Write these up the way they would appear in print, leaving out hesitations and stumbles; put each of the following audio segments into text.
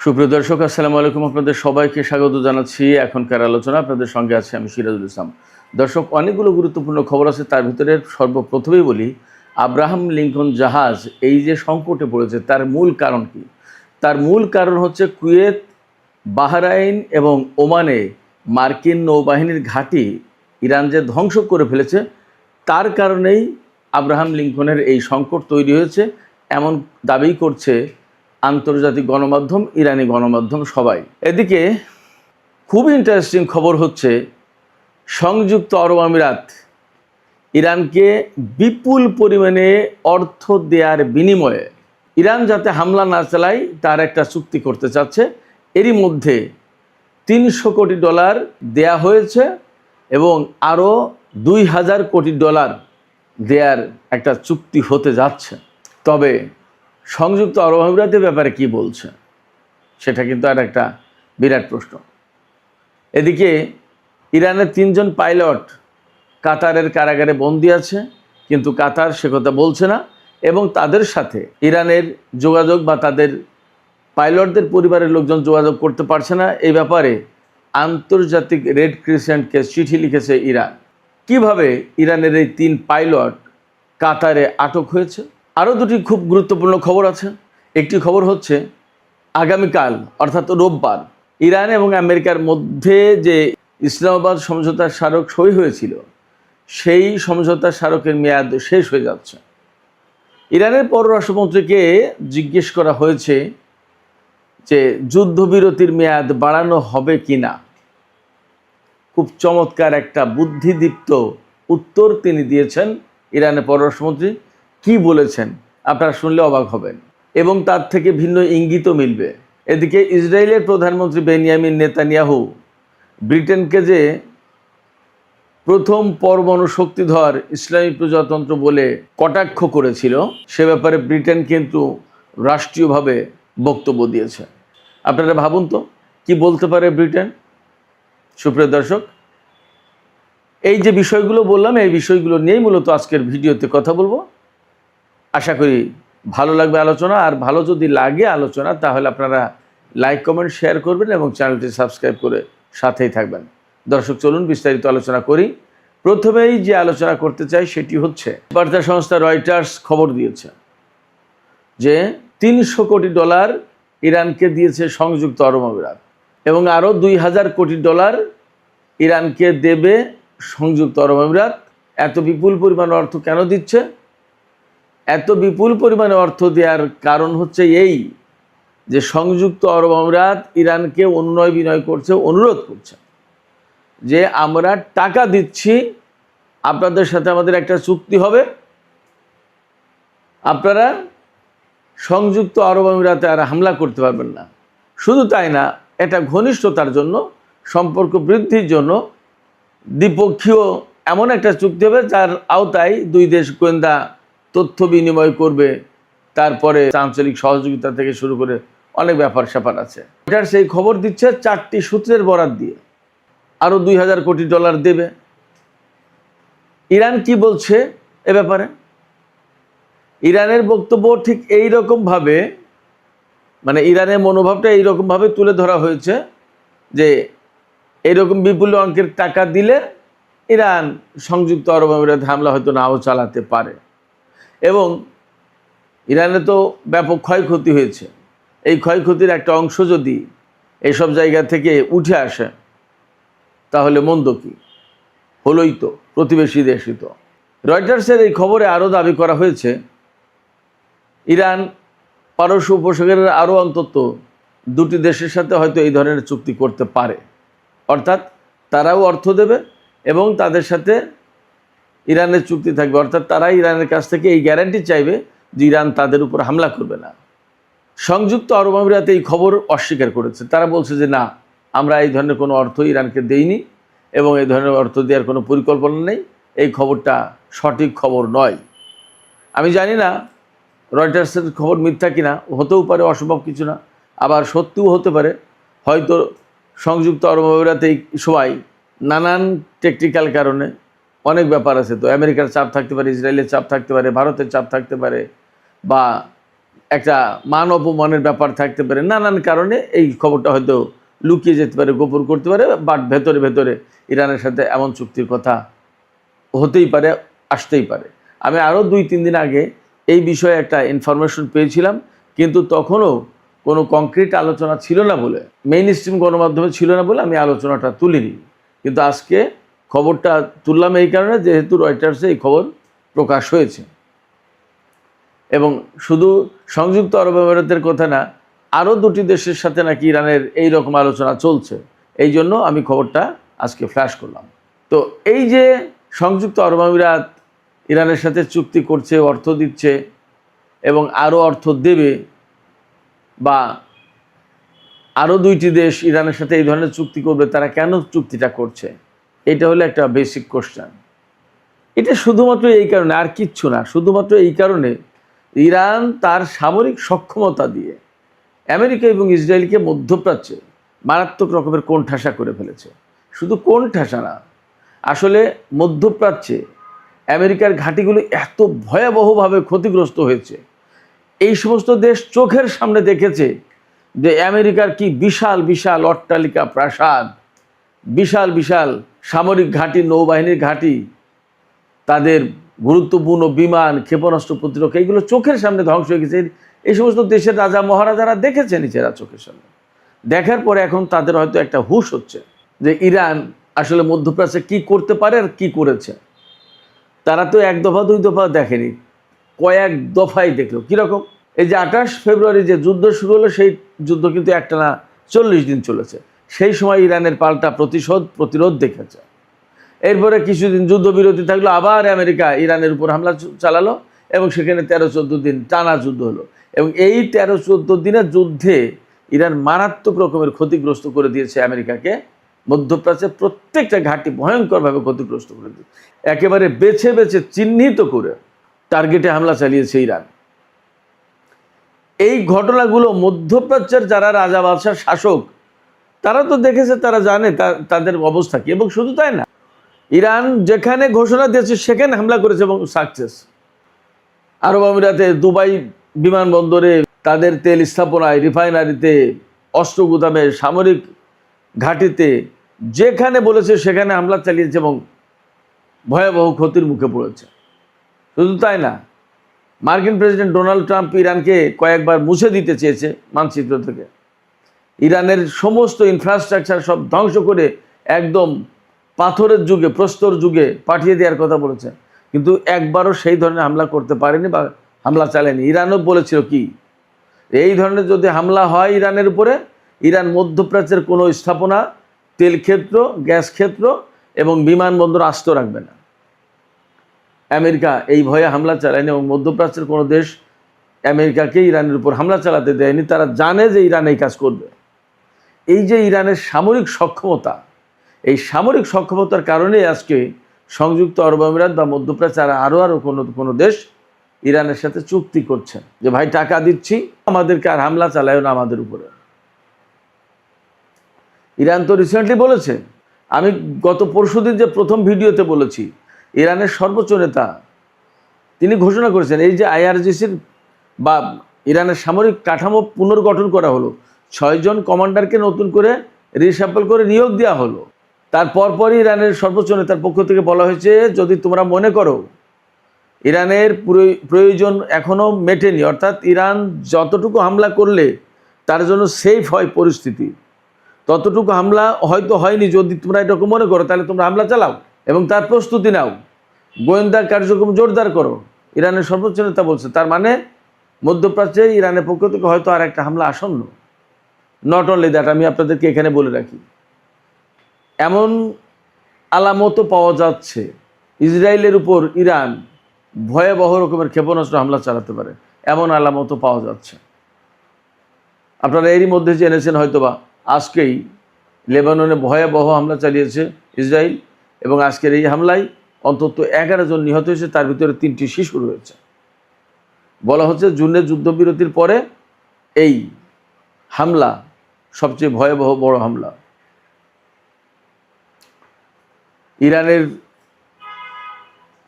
সুপ্রিয় দর্শক, আসসালামু আলাইকুম। আপনাদের সবাইকে স্বাগত জানাচ্ছি এখনকার আলোচনা। আপনাদের সঙ্গে আছি আমি সিরাজুল ইসলাম। দর্শক, অনেকগুলো গুরুত্বপূর্ণ খবর আছে, তার ভিতরে সর্বপ্রথমেই বলি, আব্রাহাম লিঙ্কন জাহাজ এই যে সংকটে পড়েছে তার মূল কারণ কি? তার মূল কারণ হচ্ছে কুয়েত, বাহরাইন এবং ওমানে মার্কিন নৌবাহিনীর ঘাঁটি ইরান যে ধ্বংস করে ফেলেছে, তার কারণেই আব্রাহাম লিঙ্কনের এই সংকট তৈরি হয়েছে, এমন দাবি করছে আন্তর্জাতিক গণমাধ্যম, ইরানি গণমাধ্যম, সবাই। এদিকে খুব ইন্টারেস্টিং খবর হচ্ছে, সংযুক্ত আরব আমিরাত ইরানকে বিপুল পরিমাণে অর্থ দেওয়ার বিনিময়ে ইরান যাতে হামলা না চালায় তার একটা চুক্তি করতে চাচ্ছে। এরই মধ্যে $300 কোটি দেয়া হয়েছে এবং আরও $2000 কোটি দেওয়ার একটা চুক্তি হতে যাচ্ছে। তবে সংযুক্ত আরব আমিরাতের ব্যাপারে কি বলছে সেটা কিন্তু আর একটা বিরাট প্রশ্ন। এদিকে ইরানের 3 জন পাইলট কাতারের কারাগারে বন্দী আছে, কিন্তু কাতার সে কথা বলছে না এবং তাদের সাথে ইরানের যোগাযোগ বা তাদের পাইলটদের পরিবারের লোকজন যোগাযোগ করতে পারছে না। এই ব্যাপারে আন্তর্জাতিক রেড ক্রিসেন্টকে চিঠি লিখেছে ইরান। কিভাবে ইরানের এই 3 পাইলট কাতারে আটক হয়েছে? আরও দুটি খুব গুরুত্বপূর্ণ খবর আছে। একটি খবর হচ্ছে, আগামীকাল অর্থাৎ রোববার ইরান এবং আমেরিকার মধ্যে যে ইসলামাবাদ সমঝোতার স্মারক সই হয়েছিল, সেই সমঝোতার স্মারকের মেয়াদ শেষ হয়ে যাচ্ছে। ইরানের পররাষ্ট্রমন্ত্রীকে জিজ্ঞেস করা হয়েছে যে যুদ্ধবিরতির মেয়াদ বাড়ানো হবে কি না। খুব চমৎকার একটা বুদ্ধিদীপ্ত উত্তর তিনি দিয়েছেন। ইরানের পররাষ্ট্রমন্ত্রী কি বলেছেন আপনারা শুনলে অবাক হবেন এবং তার থেকে ভিন্ন ইঙ্গিতও মিলবে। এদিকে ইসরায়েলের প্রধানমন্ত্রী বেনিয়ামিন নেতানিয়াহু ব্রিটেনকে যে প্রথম পরমাণু শক্তিধর ইসলামী প্রজাতন্ত্র বলে কটাক্ষ করেছিল, সে ব্যাপারে ব্রিটেন কিন্তু রাষ্ট্রীয়ভাবে বক্তব্য দিয়েছে। আপনারা ভাবুন তো কি বলতে পারে ব্রিটেন। সুপ্রিয় দর্শক, এই যে বিষয়গুলো বললাম, এই বিষয়গুলো নিয়েই মূলত আজকের ভিডিওতে কথা বলবো। আশা করি ভালো লাগবে আলোচনা, আর ভালো যদি লাগে আলোচনা তাহলে আপনারা লাইক, কমেন্ট, শেয়ার করবেন এবং চ্যানেলটি সাবস্ক্রাইব করে সাথেই থাকবেন। দর্শক, চলুন বিস্তারিত আলোচনা করি। প্রথমেই যে আলোচনা করতে চাই সেটি হচ্ছে, বার্তা সংস্থা রয়টার্স খবর দিয়েছে যে $300 কোটি ইরানকে দিয়েছে সংযুক্ত আরব আমিরাত এবং আরও $2000 কোটি ইরানকে দেবে সংযুক্ত আরব আমিরাত। এত বিপুল পরিমাণ অর্থ কেন দিচ্ছে? এত বিপুল পরিমাণে অর্থ দেওয়ার কারণ হচ্ছে এই যে সংযুক্ত আরব আমিরাত ইরানকে উন্নয় বিনয় করছে, অনুরোধ করছে যে আমরা টাকা দিচ্ছি, আপনাদের সাথে আমাদের একটা চুক্তি হবে, আপনারা সংযুক্ত আরব আমিরাতে আর হামলা করতে পারবেন না। শুধু তাই না, এটা ঘনিষ্ঠতার জন্য, সম্পর্ক বৃদ্ধির জন্য দ্বিপক্ষীয় এমন একটা চুক্তি হবে যার আওতায় 2 দেশ গোয়েন্দা তথ্য বিনিময় করবে, তারপরে আঞ্চলিক সহযোগিতা থেকে শুরু করে অনেক ব্যাপার স্যাপার আছে। এটার সেই খবর দিচ্ছে 4টি সূত্রের বরাত দিয়ে আরও $2000 কোটি দেবে। ইরান কি বলছে এ ব্যাপারে? ইরানের বক্তব্য ঠিক এই রকমভাবে, মানে ইরানের মনোভাবটা এইরকমভাবে তুলে ধরা হয়েছে যে এইরকম বিপুল অঙ্কের টাকা দিলে ইরান সংযুক্ত আরব আমিরাত হামলা হয়তো নাও চালাতে পারে এবং ইরানে তো ব্যাপক ক্ষয়ক্ষতি হয়েছে। এই ক্ষয়ক্ষতির একটা অংশ যদি এইসব জায়গা থেকে উঠে আসে তাহলে মন্দ কি? হলোই তো, প্রতিবেশী দেশই তো। রয়টার্সের এই খবরে আরও দাবি করা হয়েছে, ইরান পারস্য উপসাগরের আরও অন্তত 2টি দেশের সাথে হয়তো এই ধরনের চুক্তি করতে পারে, অর্থাৎ তারাও অর্থ দেবে এবং তাদের সাথে ইরানের চুক্তি থাকবে, অর্থাৎ তারা ইরানের কাছ থেকে এই গ্যারান্টি চাইবে যে ইরান তাদের উপর হামলা করবে না। সংযুক্ত আরব আমিরাত এই খবর অস্বীকার করেছে। তারা বলছে যে না, আমরা এই ধরনের কোনো অর্থ ইরানকে দেইনি এবং এই ধরনের অর্থ দেওয়ার কোনো পরিকল্পনা নেই, এই খবরটা সঠিক খবর নয়। আমি জানি না রয়টার্সের খবর মিথ্যা কিনা, হতেও পারে, অসম্ভব কিছু না, আবার সত্যিও হতে পারে। হয়তো সংযুক্ত আরব আমিরাত এই সময় নানান টেকনিক্যাল কারণে অনেক ব্যাপার আছে, তো আমেরিকার চাপ থাকতে পারে, ইসরায়েলের চাপ থাকতে পারে, ভারতের চাপ থাকতে পারে, বা একটা মান অপমানের ব্যাপার থাকতে পারে, নানান কারণে এই খবরটা হয়তো লুকিয়ে যেতে পারে, গোপন করতে পারে, বাট ভেতরে ভেতরে ইরানের সাথে এমন চুক্তির কথা হতেই পারে, আসতেই পারে। আমি আরও 2-3 দিন আগে এই বিষয়ে একটা ইনফরমেশন পেয়েছিলাম, কিন্তু তখনও কোনো কংক্রিট আলোচনা ছিল না বলে, মেইন স্ট্রিম গণমাধ্যমে ছিল না বলে আমি আলোচনাটা তুলিনি। কিন্তু আজকে খবরটা তুললাম এই কারণে, যেহেতু রয়টার্সে এই খবর প্রকাশ হয়েছে। এবং শুধু সংযুক্ত আরব আমিরাতের কথা না, আরও 2টি দেশের সাথে নাকি ইরানের এই রকম আলোচনা চলছে। এই জন্য আমি খবরটা আজকে ফ্ল্যাশ করলাম। তো এই যে সংযুক্ত আরব আমিরাত ইরানের সাথে চুক্তি করছে, অর্থ দিচ্ছে এবং আরও অর্থ দেবে, বা আরও 2টি দেশ ইরানের সাথে এই ধরনের চুক্তি করবে, তারা কেন চুক্তিটা করছে? এটা হলো একটা বেসিক কোশ্চেন। এটা শুধুমাত্র এই কারণে, আর কিচ্ছু না, শুধুমাত্র এই কারণে ইরান তার সামরিক সক্ষমতা দিয়ে আমেরিকা এবং ইসরায়েলকে মধ্যপ্রাচ্যে মারাত্মক রকমের কোণঠাসা করে ফেলেছে। শুধু কোণঠাসা না, আসলে মধ্যপ্রাচ্যে আমেরিকার ঘাঁটিগুলো এত ভয়াবহভাবে ক্ষতিগ্রস্ত হয়েছে। এই সমস্ত দেশ চোখের সামনে দেখেছে যে আমেরিকার কি বিশাল বিশাল অট্টালিকা, প্রাসাদ, বিশাল বিশাল সামরিক ঘাঁটি, নৌবাহিনীর ঘাঁটি, তাদের গুরুত্বপূর্ণ বিমান, ক্ষেপণাস্ত্র প্রতিরক্ষা, এগুলো চোখের সামনে ধ্বংস হয়ে গেছে। এই সমস্ত দেশের রাজা মহারাজারা দেখেছে নিজেরা চোখের সামনে। দেখার পরে এখন তাদের হয়তো একটা হুঁশ হচ্ছে যে ইরান আসলে মধ্যপ্রাচ্যে কি করতে পারে আর কি করেছে। তারা তো 1 দফা 2 দফা দেখেনি, কয়েক দফাই দেখলো। কীরকম? এই যে 28 ফেব্রুয়ারি যে যুদ্ধ শুরু হলো, সেই যুদ্ধ কিন্তু একটানা 40 দিন চলেছে। সেই সময় ইরানের পাল্টা প্রতিরোধ দেখেছে। এরপরে কিছুদিন যুদ্ধবিরতি থাকলো, আবার আমেরিকা ইরানের উপর হামলা চালালো এবং সেখানে 13-14 দিন টানা যুদ্ধ হলো। এবং এই 13-14 দিনের যুদ্ধে ইরান মারাত্মক রকমের ক্ষতিগ্রস্ত করে দিয়েছে আমেরিকাকে। মধ্যপ্রাচ্যের প্রত্যেকটা ঘাঁটি ভয়ঙ্করভাবে ক্ষতিগ্রস্ত করে দিয়েছে। একেবারে বেছে বেছে চিহ্নিত করে টার্গেটে হামলা চালিয়েছে ইরান। এই ঘটনাগুলো মধ্যপ্রাচ্যের যারা রাজা বাদশাহ শাসক, তারা তো দেখেছে, তারা জানে তাদের অবস্থা কি। এবং শুধু তাই না, ইরান যেখানে ঘোষণা দিয়েছে সেখানে হামলা করেছে এবং সাকসেস। আরব আমিরাতে দুবাই বিমানবন্দরে, তাদের তেল স্থাপনায়, রিফাইনারিতে, অস্ত্র গুদামে, সামরিক ঘাঁটিতে, যেখানে বলেছে সেখানে হামলা চালিয়েছে এবং ভয়াবহ ক্ষতির মুখে পড়েছে। শুধু তাই না, মার্কিন প্রেসিডেন্ট ডোনাল্ড ট্রাম্প ইরানকে কয়েকবার মুছে দিতে চেয়েছে মানচিত্র থেকে। ইরানের সমস্ত ইনফ্রাস্ট্রাকচার সব ধ্বংস করে একদম পাথরের যুগে, প্রস্তর যুগে পাঠিয়ে দেওয়ার কথা বলেছে, কিন্তু একবারও সেই ধরনের হামলা করতে পারেনি বা হামলা চালায়নি। ইরানও বলেছিল কি, এই ধরনের যদি হামলা হয় ইরানের উপরে, ইরান মধ্যপ্রাচ্যের কোনো স্থাপনা, তেল ক্ষেত্র, গ্যাস ক্ষেত্র এবং বিমানবন্দর আস্ত রাখবে না। আমেরিকা এই ভয়ে হামলা চালায়নি এবং মধ্যপ্রাচ্যের কোনো দেশ আমেরিকাকে ইরানের উপর হামলা চালাতে দেয়নি। তারা জানে যে ইরান এই কাজ করবে। এই যে ইরানের সামরিক সক্ষমতা, এই সামরিক সক্ষমতার কারণে আজকে সংযুক্ত আরব আমিরাত বা মধ্যপ্রাচ্যের আরও কোনো দেশ ইরানের সাথে চুক্তি করছে যে ভাই টাকা দিচ্ছি, আমাদেরকে আর হামলা চালায়ও না আমাদের উপরে। ইরান তো রিসেন্টলি বলেছে, আমি গত পরশুদিন যে প্রথম ভিডিওতে বলেছি, ইরানের সর্বোচ্চ নেতা তিনি ঘোষণা করেছেন এই যে IRGCর বা ইরানের সামরিক কাঠামো পুনর্গঠন করা হলো, 6 জন কমান্ডারকে নতুন করে রিশাফল করে নিয়োগ দেওয়া হলো। তার পরপরই ইরানের সর্বোচ্চ নেতার পক্ষ থেকে বলা হয়েছে, যদি তোমরা মনে করো ইরানের প্রয়োজন এখনও মেটেনি, অর্থাৎ ইরান যতটুকু হামলা করলে তার জন্য সেফ হয় পরিস্থিতি, ততটুকু হামলা হয়তো হয়নি, যদি তোমরা এরকম মনে করো তাহলে তোমরা হামলা চালাও এবং তার প্রস্তুতি নাও, গোয়েন্দা কার্যক্রম জোরদার করো। ইরানের সর্বোচ্চ নেতা বলছে, তার মানে মধ্যপ্রাচ্যে ইরানের পক্ষ থেকে হয়তো আর একটা হামলা আসন্ন। নট অনলি দ্যাট, আমি আপনাদেরকে এখানে বলে রাখি, এমন আলামতও পাওয়া যাচ্ছে ইসরায়েলের উপর ইরান ভয়াবহ রকমের ক্ষেপণাস্ত্র হামলা চালাতে পারে, এমন আলামতও পাওয়া যাচ্ছে। আপনারা এরই মধ্যে জেনেছেন হয়তোবা, আজকেই লেবাননে ভয়াবহ হামলা চালিয়েছে ইসরায়েল এবং আজকের এই হামলায় অন্তত 11 জন নিহত হয়েছে, তার ভিতরে 3টি শিশু রয়েছে। বলা হচ্ছে জুনের যুদ্ধবিরতির পরে এই হামলা সবচেয়ে ভয়াবহ বড় হামলা।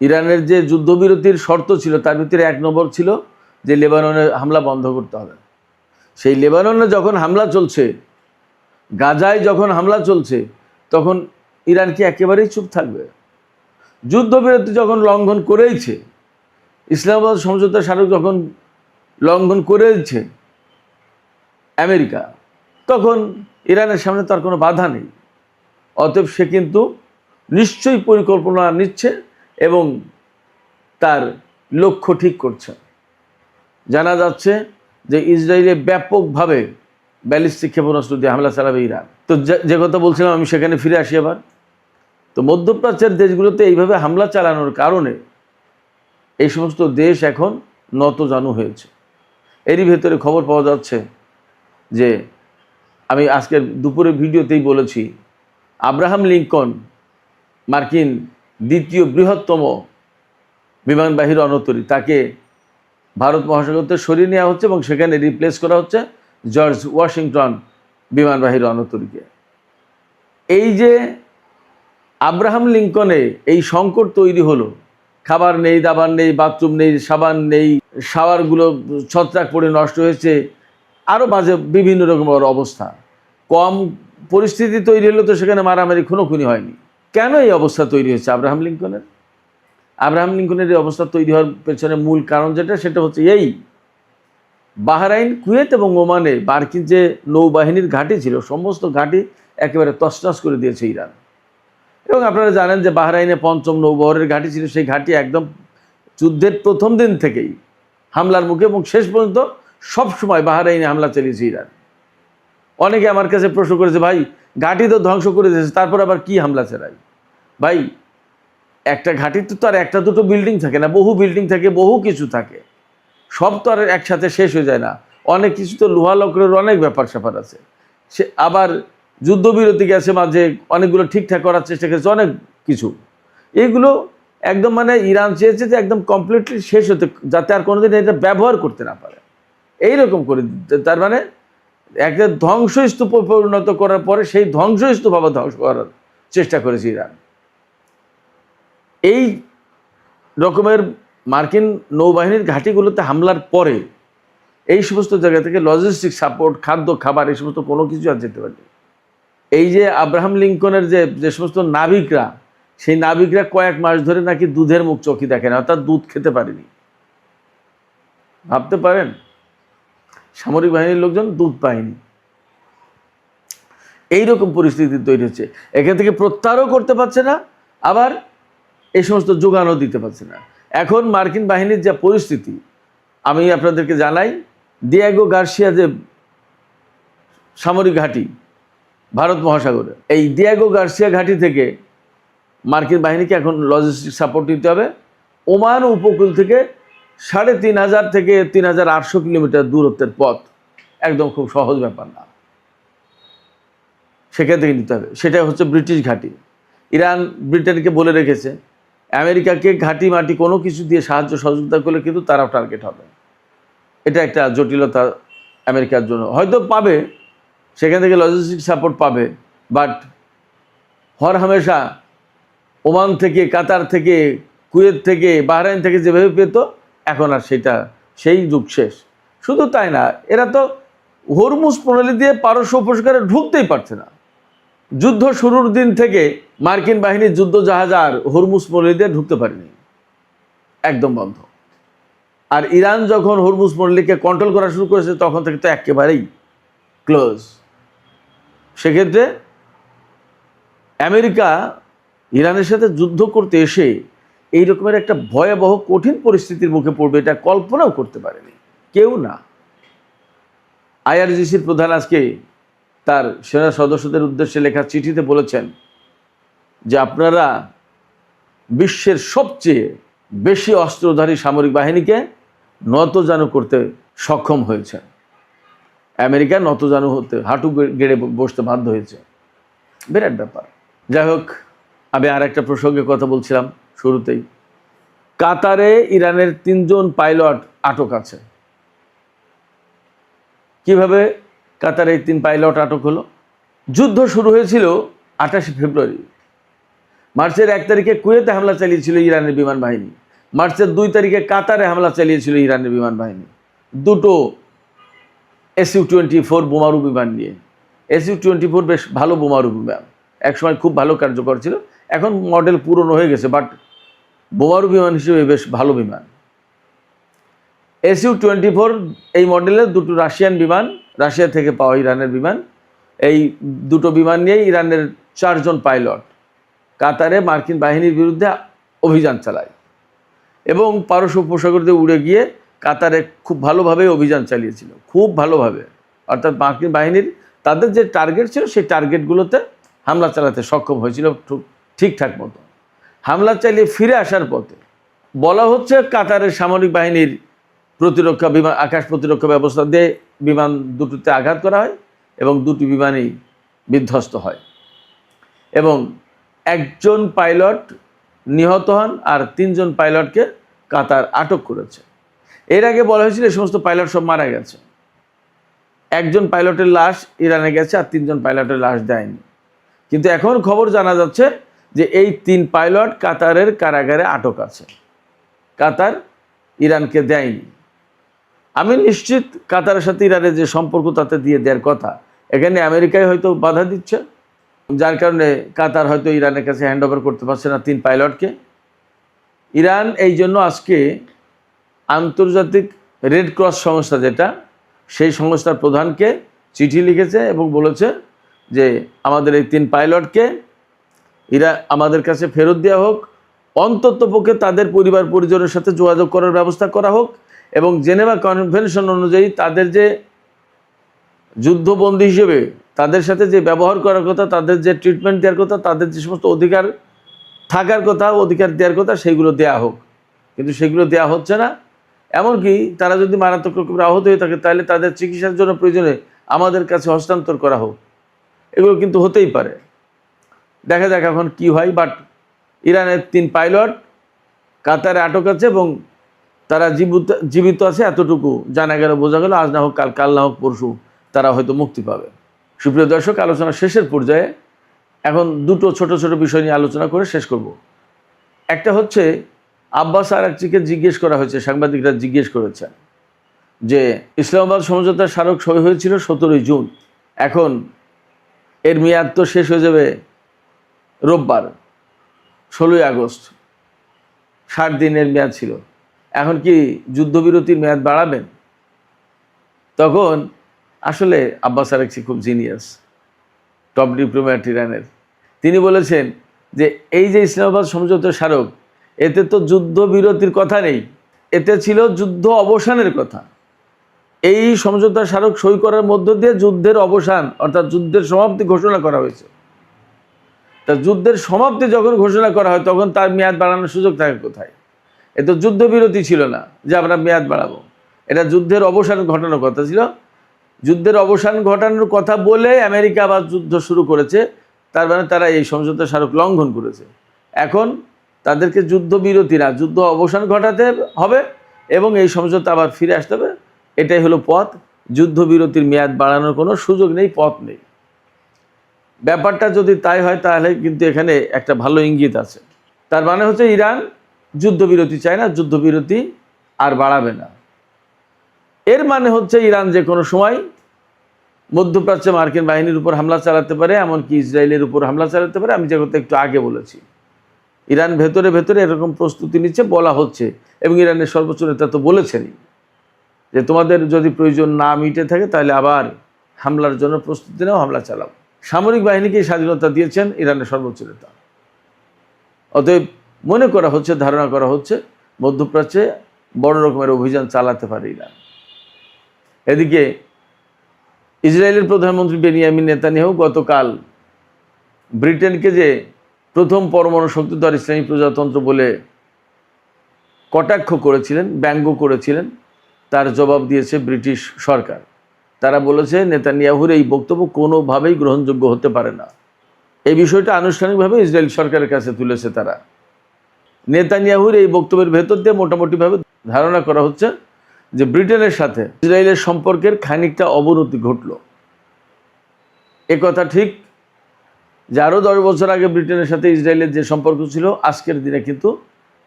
ইরানের যে যুদ্ধবিরতির শর্ত ছিল তার ভিতরে 1 নম্বর ছিল যে লেবাননে হামলা বন্ধ করতে হবে। সেই লেবাননে যখন হামলা চলছে, গাজায় যখন হামলা চলছে, তখন ইরান কি একেবারেই চুপ থাকবে? যুদ্ধবিরতি যখন লঙ্ঘন করেইছে, ইসলামাবাদ সমঝোতা স্মারক যখন লঙ্ঘন করেছে আমেরিকা, তখন ইরানের সামনে তার কোনো বাধা নেই। অতএব সে কিন্তু নিশ্চয়ই পরিকল্পনা নিচ্ছে এবং তার লক্ষ্য ঠিক করছে। জানা যাচ্ছে যে ইসরায়েলে ব্যাপকভাবে ব্যালিস্টিক ক্ষেপণাস্ত্র দিয়ে হামলা চালাবে ইরান। তো যে কথা বলছিলাম আমি, সেখানে ফিরে আসি আবার। তো মধ্যপ্রাচ্যের দেশগুলোতে এইভাবে হামলা চালানোর কারণে এই সমস্ত দেশ এখন নতজানু হয়েছে। এরই ভেতরে খবর পাওয়া যাচ্ছে যে, আমি আজকের দুপুরের ভিডিওতেই বলেছি, আব্রাহাম লিঙ্কন মার্কিন দ্বিতীয় বৃহত্তম বিমানবাহী রণতরী, তাকে ভারত মহাসাগরতে সরিয়ে নেওয়া হচ্ছে এবং সেখানে রিপ্লেস করা হচ্ছে জর্জ ওয়াশিংটন বিমানবাহী রণতরীকে। এই যে আব্রাহাম লিঙ্কনে এই সংকট তৈরি হলো, খাবার নেই, দাবার নেই, বাথরুম নেই, সাবান নেই, শাওয়ারগুলো ছত্রাক পড়ে নষ্ট হয়েছে, আরও বাজে বিভিন্ন রকমের অবস্থা। কম পরিস্থিতি তৈরি হলো তো সেখানে মারামারি খুনোখুনি হয়নি। কেন এই অবস্থা তৈরি হয়েছে আব্রাহাম লিঙ্কনের? আব্রাহাম লিঙ্কনের এই অবস্থা তৈরি হওয়ার পেছনে মূল কারণ সেটা হচ্ছে এই, বাহরাইন, কুয়েত এবং ওমানে মার্কিন যে নৌবাহিনীর ঘাঁটি ছিল, সমস্ত ঘাঁটি একেবারে তছনছ করে দিয়েছে ইরান। এবং আপনারা জানেন যে বাহরাইনে ৫ম নৌবহরের ঘাঁটি ছিল, সেই ঘাঁটি একদম যুদ্ধের প্রথম দিন থেকেই হামলার মুখে এবং শেষ পর্যন্ত সবসময় বাহরাইনে হামলা চালিয়েছে ইরান। অনেকে আমার কাছে প্রশ্ন করেছে, ভাই ঘাঁটি তো ধ্বংস করে দিয়েছে, তারপর আবার কি হামলা চালাই? ভাই, একটা ঘাঁটিতে তো আর একটা দুটো বিল্ডিং থাকে না, বহু বিল্ডিং থাকে, বহু কিছু থাকে, সব তো আর একসাথে শেষ হয়ে যায় না। অনেক কিছু তো লোহা লকড়ের অনেক ব্যাপার স্যাপার আছে। সে আবার যুদ্ধবিরতি গেছে, মাঝে অনেকগুলো ঠিকঠাক করার চেষ্টা করেছে, অনেক কিছু। এইগুলো একদম ইরান চেয়েছে যে একদম কমপ্লিটলি শেষ হতে, যাতে আর কোনোদিন এটা ব্যবহার করতে না পারে, এইরকম করে দিতে। তার একটা ধ্বংসস্তূপে পরিণত করার পরে সেই ধ্বংসস্তূপ আবার ধ্বংস করার চেষ্টা করেছে ইরান। এই রকমের মার্কিন নৌবাহিনীর ঘাঁটিগুলোতে হামলার পরে এই সমস্ত জায়গা থেকে লজিস্টিক সাপোর্ট, খাদ্য, খাবার, এই সমস্ত কোনো কিছু আর যেতে পারেনি। এই যে আব্রাহাম লিঙ্কনের যে সমস্ত নাবিকরা, সেই নাবিকরা কয়েক মাস ধরে নাকি দুধের মুখ চোখে দেখে না, অর্থাৎ দুধ খেতে পারেনি। ভাবতে পারেন, সামরিক বাহিনীর লোকজন দুধ পায়নি। এইরকম পরিস্থিতি তৈরি হচ্ছে। এখান থেকে প্রত্যাহারও করতে পারছে না, আবার এই সমস্ত যোগানও দিতে পারছে না। এখন মার্কিন বাহিনীর যা পরিস্থিতি, আমি আপনাদেরকে জানাই, দিয়েগো গার্সিয়া যে সামরিক ঘাঁটি ভারত মহাসাগরে, এই দিয়েগো গার্সিয়া ঘাঁটি থেকে মার্কিন বাহিনীকে এখন লজিস্টিক সাপোর্ট দিতে হবে। ওমান উপকূল থেকে ৩,৫০০ থেকে ৩,৮০০ কিলোমিটার দূরত্বের পথ, একদম খুব সহজ ব্যাপার না, সেখান থেকে নিতে হবে। সেটা হচ্ছে ব্রিটিশ ঘাঁটি। ইরান ব্রিটেনকে বলে রেখেছে, আমেরিকাকে ঘাঁটি মাটি কোনো কিছু দিয়ে সাহায্য সহযোগিতা করলে কিন্তু তারাও টার্গেট হবে। এটা একটা জটিলতা আমেরিকার জন্য। হয়তো পাবে, সেখান থেকে লজিস্টিক সাপোর্ট পাবে, বাট হর হামেশা ওমান থেকে, কাতার থেকে, কুয়েত থেকে, বাহরাইন থেকে যেভাবে পেত, এখন আর সেই যুগ শেষ। শুধু তাই না, এরা তো হরমুজ প্রণালী দিয়ে পারস্য উপসাগরে ঢুকতেই পারছে না। যুদ্ধ শুরুর দিন থেকে মার্কিন বাহিনীর যুদ্ধ জাহাজ আর হরমুজ প্রণালী দিয়ে ঢুকতে পারেনি, একদম বন্ধ। আর ইরান যখন হরমুজ প্রণালীকে কন্ট্রোল করা শুরু করেছে, তখন থেকে তো একেবারেই ক্লোজ। সেক্ষেত্রে আমেরিকা ইরানের সাথে যুদ্ধ করতে এসে এই রকমের একটা ভয়াবহ কঠিন পরিস্থিতির মুখে পড়বে, এটা কল্পনাও করতে পারেনি কেউ না। আইআরজিসির প্রধান আজকে তার সেনা সদস্যদের উদ্দেশ্যে লেখা চিঠিতে বলেছেন যে আপনারা বিশ্বের সবচেয়ে বেশি অস্ত্রধারী সামরিক বাহিনীকে নতজানু করতে সক্ষম হয়েছে। আমেরিকা নতজানু হতে, হাঁটু গেড়ে বসতে বাধ্য হয়েছে। বিরাট ব্যাপার। যাই হোক, আমি আর একটা প্রসঙ্গে কথা বলছিলাম শুরুতেই। কাতারে ইরানের ৩ জন পাইলট আটক আছে। কিভাবে কাতারে এই ৩ পাইলট আটক হলো? যুদ্ধ শুরু হয়েছিল ২৮ ফেব্রুয়ারি। মার্চের ১ তারিখে কুয়েতে হামলা চালিয়েছিল ইরানের বিমান বাহিনী। মার্চের ২ তারিখে কাতারে হামলা চালিয়েছিল ইরানের বিমান বাহিনী। দুটো SU-24 বোমারু বিমান নিয়ে। SU-24 বেশ ভালো বোমারু বিমান, একসময় খুব ভালো কার্যকর ছিল, এখন মডেল পুরনো হয়ে গেছে, বাট বোমারু বিমান হিসেবে বেশ ভালো বিমান। SU-24 এই মডেলের দুটো রাশিয়ান বিমান, রাশিয়া থেকে পাওয়া ইরানের বিমান, এই দুটো বিমান নিয়েই ইরানের 4 জন পাইলট কাতারে মার্কিন বাহিনীর বিরুদ্ধে অভিযান চালায় এবং পারস্য উপসাগর দিয়ে উড়ে গিয়ে কাতারে খুব ভালোভাবে অভিযান চালিয়েছিল, খুব ভালোভাবে। অর্থাৎ মার্কিন বাহিনীর তাদের যে টার্গেট ছিল সেই টার্গেটগুলোতে হামলা চালাতে সক্ষম হয়েছিল ঠিকঠাক মতো। হামলা চালিয়ে ফিরে আসার পথে বলা হচ্ছে কাতারের সামরিক বাহিনীর প্রতিরক্ষা বিমান, আকাশ প্রতিরক্ষা ব্যবস্থা দিয়ে বিমান দুটোতে আঘাত করা হয় এবং দুটি বিমানই বিধ্বস্ত হয় এবং 1 জন পাইলট নিহত হন আর 3 জন পাইলটকে কাতার আটক করেছে। এর আগে বলা হয়েছিল এই সমস্ত পাইলট সব মারা গেছে, 1 জন পাইলটের লাশ ইরানে গেছে আর 3 জন পাইলটের লাশ দেয়নি। কিন্তু এখন খবর জানা যাচ্ছে যে এই 3 পাইলট কাতারের কারাগারে আটক আছে, কাতার ইরানকে দেয়নি। আমি নিশ্চিত কাতারের সাথে ইরানের যে সম্পর্ক তাতে দিয়ে দেওয়ার কথা, এখানে আমেরিকায় হয়তো বাধা দিচ্ছে, যার কারণে কাতার হয়তো ইরানের কাছে হ্যান্ড ওভার করতে পারছে না 3 পাইলটকে। ইরান এই জন্য আজকে আন্তর্জাতিক রেড ক্রস সংস্থা, যেটা সেই সংস্থার প্রধানকে চিঠি লিখেছে এবং বলেছে যে আমাদের এই 3 পাইলটকে আমাদের কাছে ফেরত দেওয়া হোক, অন্ততপক্ষে তাদের পরিবার পরিজনের সাথে যোগাযোগ করার ব্যবস্থা করা হোক এবং জেনেভা কনভেনশন অনুযায়ী তাদের যে যুদ্ধবন্দী হিসেবে তাদের সাথে যে ব্যবহার করার কথা, তাদের যে ট্রিটমেন্ট দেওয়ার কথা, তাদের যে সমস্ত অধিকার থাকার কথা, অধিকার দেওয়ার কথা, সেগুলো দেয়া হোক। কিন্তু সেগুলো দেয়া হচ্ছে না। এমনকি তারা যদি মারাত্মক রকমের আহত হয়ে থাকে তাহলে তাদের চিকিৎসার জন্য প্রয়োজনে আমাদের কাছে হস্তান্তর করা হোক। এগুলো কিন্তু হতেই পারে, দেখা যাক এখন কি হয়। বাট ইরানের 3 পাইলট কাতারে আটক আছে এবং তারা জীবিত আছে এতটুকু জানা গেল, বোঝা গেল। আজ না হোক কাল, কাল না হোক পরশু তারা হয়তো মুক্তি পাবে। সুপ্রিয় দর্শক, আলোচনা শেষের পর্যায়ে, এখন দুটো ছোট ছোট বিষয় নিয়ে আলোচনা করে শেষ করব। একটা হচ্ছে আব্বাস আরাকচিকে জিজ্ঞেস করা হয়েছে, সাংবাদিকরা জিজ্ঞেস করেছেন যে ইসলামাবাদ সমঝোতার স্মারক সই হয়েছিল 17 জুন, এখন এর মেয়াদ তো শেষ হয়ে যাবে রোববার 16 আগস্ট, 60 দিনের মেয়াদ ছিল, এখন কি যুদ্ধবিরতির মেয়াদ বাড়াবেন? তখন আসলে আব্বাস আরাকচি খুব জিনিয়াস, টপ ডিপ্লোম্যাট ইরানের, তিনি বলেছেন যে এই যে ইসলামাবাদ সমঝোতার স্মারক, এতে তো যুদ্ধবিরতির কথা নেই, এতে ছিল যুদ্ধ অবসানের কথা। এই সমঝোতার স্মারক সই করার মধ্য দিয়ে যুদ্ধের অবসান অর্থাৎ যুদ্ধের সমাপ্তি ঘোষণা করা হয়েছে। তা যুদ্ধের সমাপ্তি যখন ঘোষণা করা হয় তখন তার মেয়াদ বাড়ানোর সুযোগ থাকে কোথায়? এ তো যুদ্ধবিরতি ছিল না যে আমরা মেয়াদ বাড়াবো, এটা যুদ্ধের অবসান ঘটানোর কথা ছিল। যুদ্ধের অবসান ঘটানোর কথা বলে আমেরিকা আবার যুদ্ধ শুরু করেছে, তার মানে তারা এই সমঝোতার স্মারক লঙ্ঘন করেছে। এখন তাদেরকে যুদ্ধবিরতি না, যুদ্ধ অবসান ঘটাতে হবে এবং এই সমঝোতা আবার ফিরে আসতে হবে। এটাই হলো পথ, যুদ্ধবিরতির মেয়াদ বাড়ানোর কোনো সুযোগ নেই, পথ নেই। ব্যাপারটা যদি তাই হয় তাহলে কিন্তু এখানে একটা ভালো ইঙ্গিত আছে। তার মানে হচ্ছে ইরান যুদ্ধবিরতি চায় না, যুদ্ধবিরতি আর বাড়াবে না। এর মানে হচ্ছে ইরান যে কোনো সময় মধ্যপ্রাচ্যে মার্কিন বাহিনীর উপর হামলা চালাতে পারে, এমনকি ইসরায়েলের উপর হামলা চালাতে পারে। আমি যে কথা একটু আগে বলেছি, ইরান ভেতরে ভেতরে এরকম প্রস্তুতি নিচ্ছে বলা হচ্ছে এবং ইরানের সর্বোচ্চ নেতা তো বলেছেনই যে তোমাদের যদি প্রয়োজন না মিটে থাকে তাহলে আবার হামলার জন্য প্রস্তুতি নাও, হামলা চালাও। সামরিক বাহিনীকে স্বাধীনতা দিয়েছেন ইরানের সর্বোচ্চ নেতা। অতএব মনে করা হচ্ছে, ধারণা করা হচ্ছে মধ্যপ্রাচ্যে বড় রকমের অভিযান চালাতে পারে ইরান। এদিকে ইসরায়েলের প্রধানমন্ত্রী বেনিয়ামিন নেতানিয়াহু গতকাল ব্রিটেনকে যে প্রথম পরমাণু শক্তিধর ইসলামী প্রজাতন্ত্র বলে কটাক্ষ করেছিলেন, ব্যঙ্গ করেছিলেন, তার জবাব দিয়েছে ব্রিটিশ সরকার। তারা বলেছে নেতানিয়াহুর এই বক্তব্য কোনোভাবেই গ্রহণযোগ্য হতে পারে না। এই বিষয়টা আনুষ্ঠানিকভাবে ইসরায়েল সরকারের কাছে তুলেছে তারা। নেতানিয়াহুর এই বক্তব্যের ভেতর দিয়ে মোটামুটিভাবে ধারণা করা হচ্ছে যে ব্রিটেনের সাথে ইসরায়েলের সম্পর্কের খানিকটা অবনতি ঘটল। কথা ঠিক যে আরও 10 বছর আগে ব্রিটেনের সাথে ইসরায়েলের যে সম্পর্ক ছিল, আজকের দিনে কিন্তু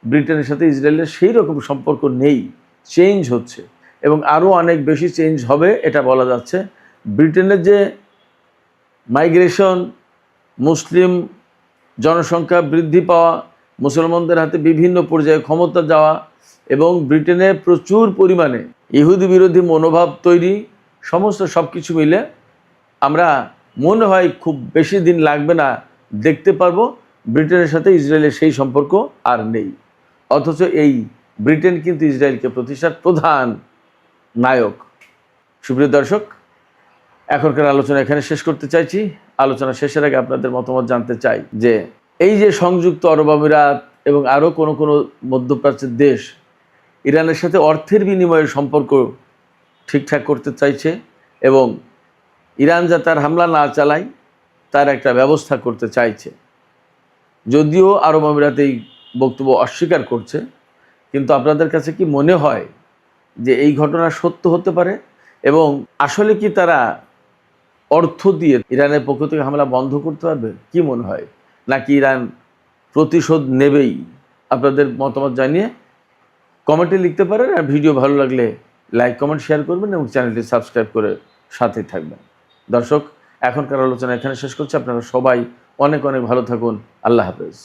ব্রিটেনের সাথে ইসরায়েলের সেই রকম সম্পর্ক নেই, চেঞ্জ হচ্ছে। এবং আরও অনেক বেশি চেঞ্জ হবে এটা বলা যাচ্ছে। ব্রিটেনের যে মাইগ্রেশন, মুসলিম জনসংখ্যা বৃদ্ধি পাওয়া, মুসলমানদের হাতে বিভিন্ন পর্যায়ে ক্ষমতা যাওয়া এবং ব্রিটেনে প্রচুর পরিমাণে ইহুদি বিরোধী মনোভাব তৈরি, সমস্ত সব কিছু মিলে আমরা মনে হয় খুব বেশি দিন লাগবে না দেখতে পারবো ব্রিটেনের সাথে ইসরায়েলের সেই সম্পর্ক আর নেই। অথচ এই ব্রিটেন কিন্তু ইসরায়েলকে প্রতিষ্ঠার প্রধান নায়ক। সুপ্রিয় দর্শক, এখনকার আলোচনা এখানে শেষ করতে চাইছি। আলোচনা শেষের আগে আপনাদের মতামত জানতে চাই যে এই যে সংযুক্ত আরব আমিরাত এবং আরও কোনো কোনো মধ্যপ্রাচ্যের দেশ ইরানের সাথে অর্থের বিনিময়ে সম্পর্ক ঠিকঠাক করতে চাইছে এবং ইরান যা তার হামলা না চালায় তার একটা ব্যবস্থা করতে চাইছে। যদিও আরব আমিরাত এই বক্তব্য অস্বীকার করছে, কিন্তু আপনাদের কাছে কি মনে হয় যে এই ঘটনা সত্য হতে পারে এবং আসলে কি তারা অর্থ দিয়ে ইরানের পক্ষ থেকে হামলা বন্ধ করতে পারবে? কি মনে হয়, নাকি ইরান প্রতিশোধ নেবেই? আপনাদের মতামত জানিয়ে কমেন্টে লিখতে পারেন। আর ভিডিও ভালো লাগলে লাইক, কমেন্ট, শেয়ার করবেন এবং চ্যানেলটি সাবস্ক্রাইব করে সাথে থাকবেন। দর্শক, এখনকার আলোচনা এখানে শেষ করছি। আপনারা সবাই অনেক অনেক ভালো থাকুন। আল্লাহ হাফেজ।